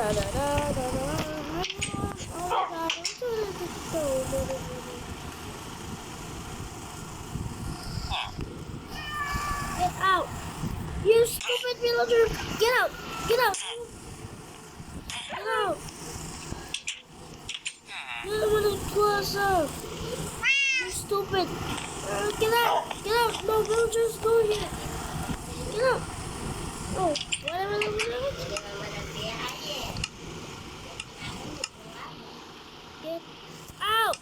Get out! You stupid villager! Get out! Get out! Get out! You're the one who blew us up! You stupid! Get out! Get out! No villagers go here! Get out! Oh, whatever the village. Get out!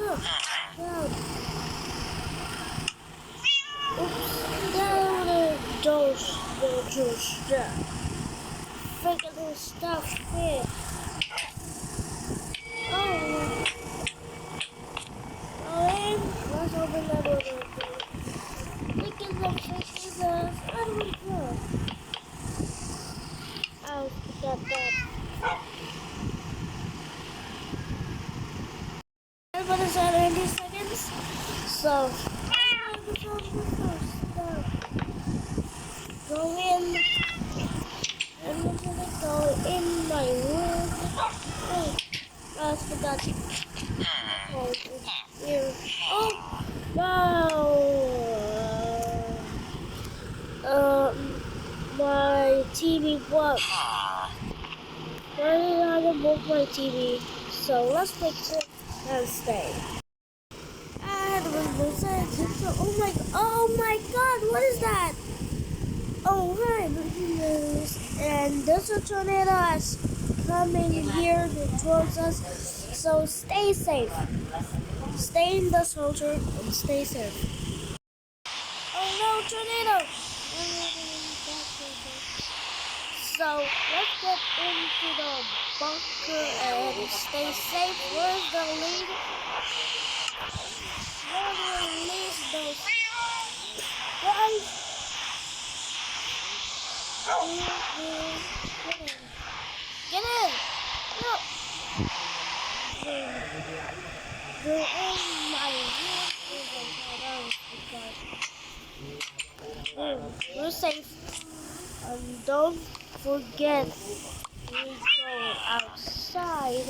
Ugh. Out. Oops. Down those villagers. Figure this stuff here. Oh. Let's open that door. Look at the fishes. I don't know. Oh, got that. But it's at 90 seconds. So, go in. I'm gonna go in my room. Oh, I forgot. Oh, here. Oh, wow. My TV broke. Why did I remove my TV? So let's fix it and stay. And oh my god, what is that? Oh hi, and there's a tornado that's coming here towards us. So stay safe. Stay in the shelter and stay safe. Oh no, tornado! So let's get into the bunker and stay safe. Where's the lead? Where do we release those guys? Get in! No! They're in my room. We're safe. And don't forget, we go outside.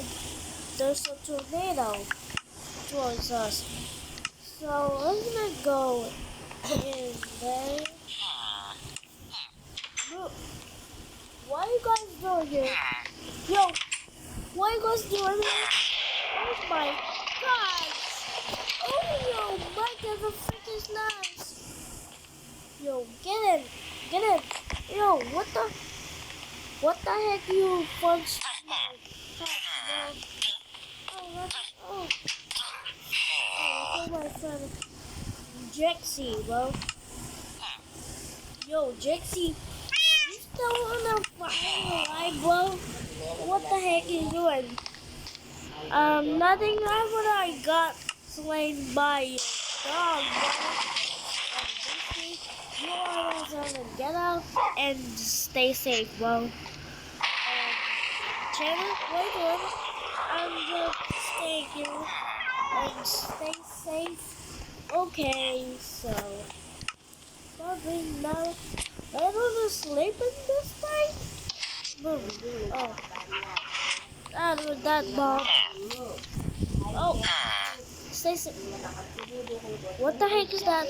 There's a tornado towards us. So I'm gonna go in there. Look, what are you guys doing here? Yo, what are you guys doing here? Oh my god! Oh yo, my god, the freak is nice. Yo, get in, get in. Yo, what the heck you punched me? Oh, my friend Jexy, bro. Yo, Jexy, you still wanna fight alive, bro? What the heck are you doing? Nothing. That's what I got slain by a dog, bro. You always want to get out and stay safe, bro. Chandler, what are you doing? I'm just staying here and stay safe. Okay, so probably now I don't just sleep in this thing. Boom. Oh, that bomb. Oh, stay safe. What the heck is that?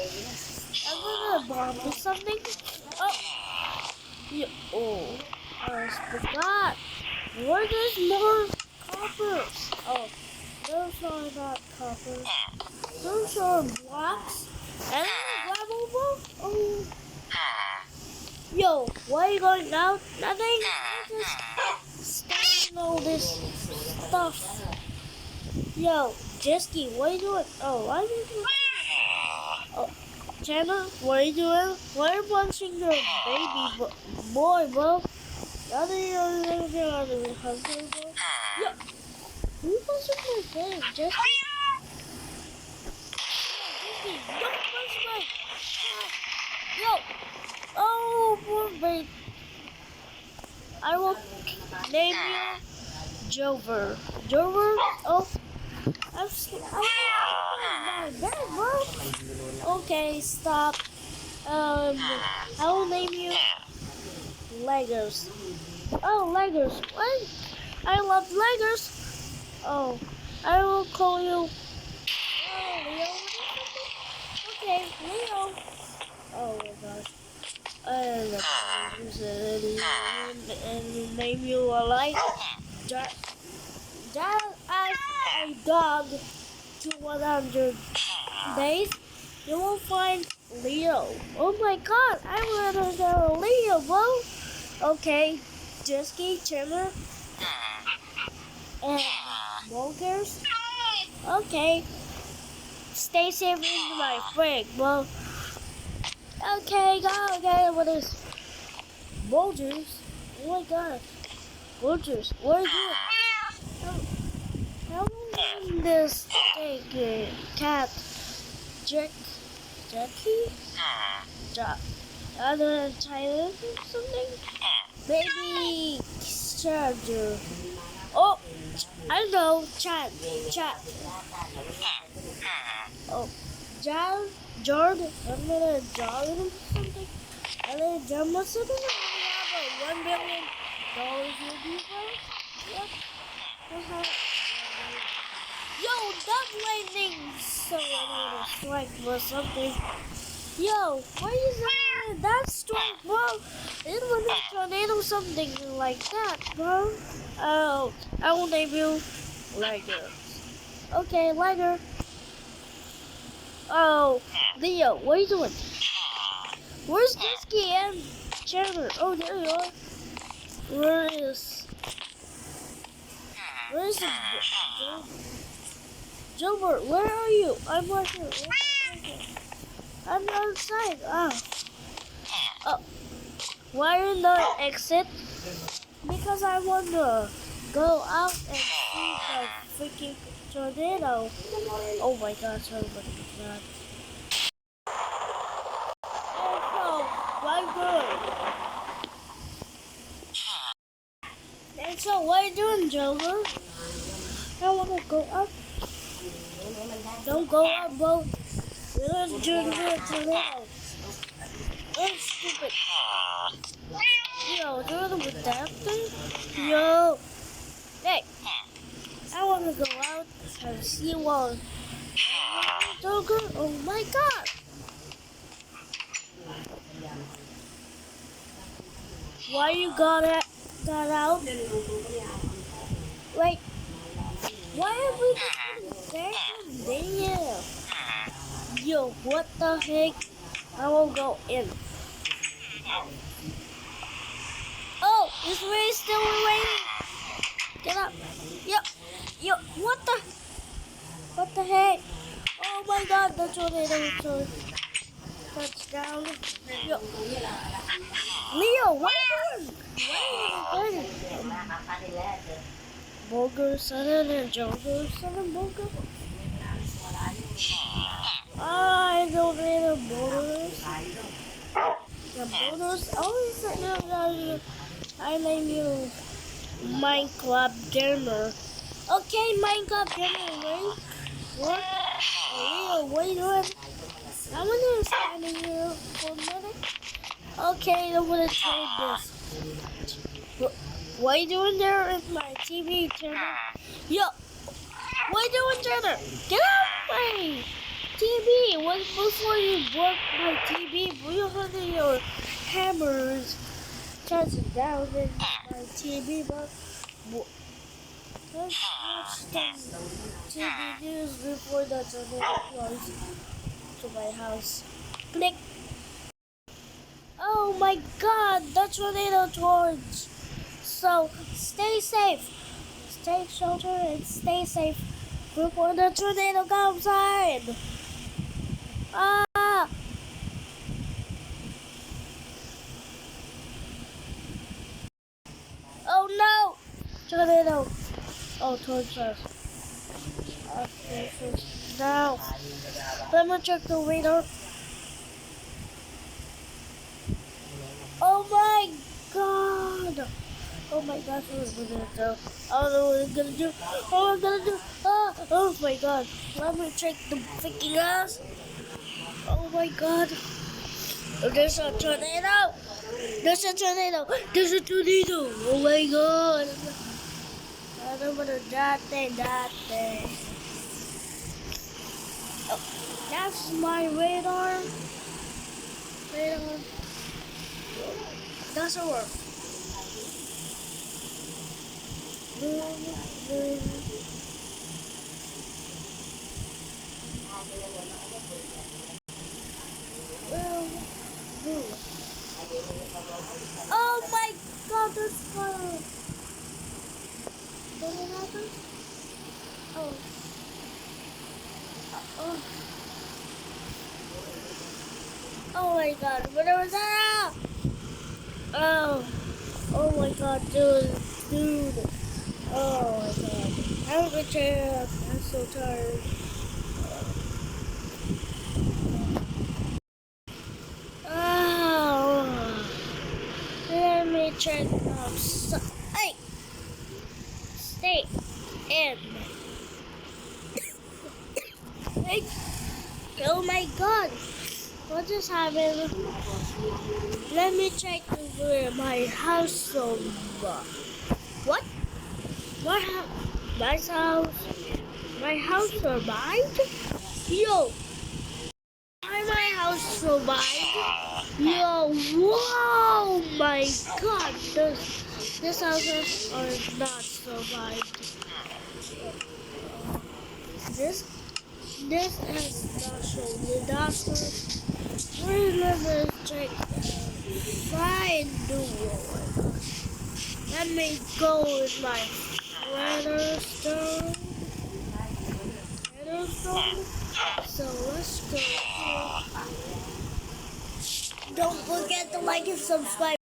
I'm gonna bomb or something. Oh, yeah. Oh, I forgot. Where there's more coppers? Oh, those are not coppers. Those are blocks. And gravel block. Oh, yo, why are you going out? Nothing. Just stealing all this stuff. Yo, Jesky, what are you doing? Oh, why are you doing? Oh. Chandler, what are you doing? Why are you punching your baby boy, bro? Yeah. Who punching my face? Jesse? Jesse, don't punch my... Yo! Oh, poor baby. I will name you Jover. Jover? Oh. I'm my bed, bro. Okay, stop. I will name you Legos. Oh, Legos. What? I love Legos. Oh, I will call you. Oh, Leo. Okay, Leo. Oh my gosh. And name you a like. Just as a dog to 100 days, you will find Leo. Oh my god, I want to know Leo, bro. Okay, Jesky, Chandler, and Bulgars. Okay, stay safe in my frig, bro. Okay, go, okay, what is Bulgars? Oh my god, Bulgars, what are you doing? How in this cat? Jackie? Other Thailand or something? Maybe Charger. Oh, I know. Chat. Oh, Jordan. I'm gonna Jordan or something. And then John must have $1 billion with you, bro. Yep. Yo, that lightning so strike or something. Yo, why is that strike, bro? It was a tornado, something like that, bro. Oh, I will name you Liger. Okay, Liger. Oh, Leo, what are you doing? Where's Disky and Chandler? Oh, there you are. Where is it? Gilbert, where are you? I'm right here. I'm outside. Oh, why in the exit? Because I want to go out and see the freaking tornado. Oh my gosh, oh my god. And so, what are you doing, Joker? I want to go up. Don't go up, bro. You're doing the tornado. That's stupid. Yo, do it with that thing? Yo. Hey. I want to go out and see one. Joker, oh my god. Why you got out? Wait. Why have we been there? Yo, what the heck? I will go in. Oh, is Ray still raining? Get up. Yo, what the heck? Oh my god, the tornado touchdown. Yo. Leo, what are you doing? Bulgar, Southern, and Joker, Southern Bulgar. I don't need the boulders. The boulders. Oh, I name you Minecraft Gamer. Okay, Minecraft Gamer, right? What? Leo, what are you doing? I'm gonna stand in here for a minute. Okay, I'm gonna try this. What are you doing there in my TV channel? Yo, what are you doing, Jenner? Get off my TV! What before you broke my TV? You had your hammers touching down in my TV, but let's watch the TV news before the tornado comes to my house. Click. Oh my god, the tornado torch. So stay safe, stay sheltered, and stay safe before the tornado comes in. Ah! Oh no! Tornado! Oh, towards us. Okay, so now let me check the radar. Oh my god! Oh my gosh, what is gonna do? I don't know what I'm gonna do. Oh, I'm gonna do. Oh my god. Let me check the freaking ass. Oh my god. There's a tornado. There's a tornado. There's a tornado. Oh my god. I don't want to that thing. Oh, that's my radar. That's a work. Oh my god, there's fire. What happened? Oh. Oh. Oh my god, what was that? Oh. Oh my god, dude. Oh my god. I'm a bit tired. I'm so tired. Oh. Let me check out. Hey! Stay in. Hey! Oh my god! What just happened? Let me check over my house. What? What happened? My house survived? Yo! Why my house survived? Yo! Whoa! My god! This houses are not survived. This is not shown. The doctor. Remember check. Fine, do it. Let me go with my redstone. So let's go. Don't forget to like and subscribe.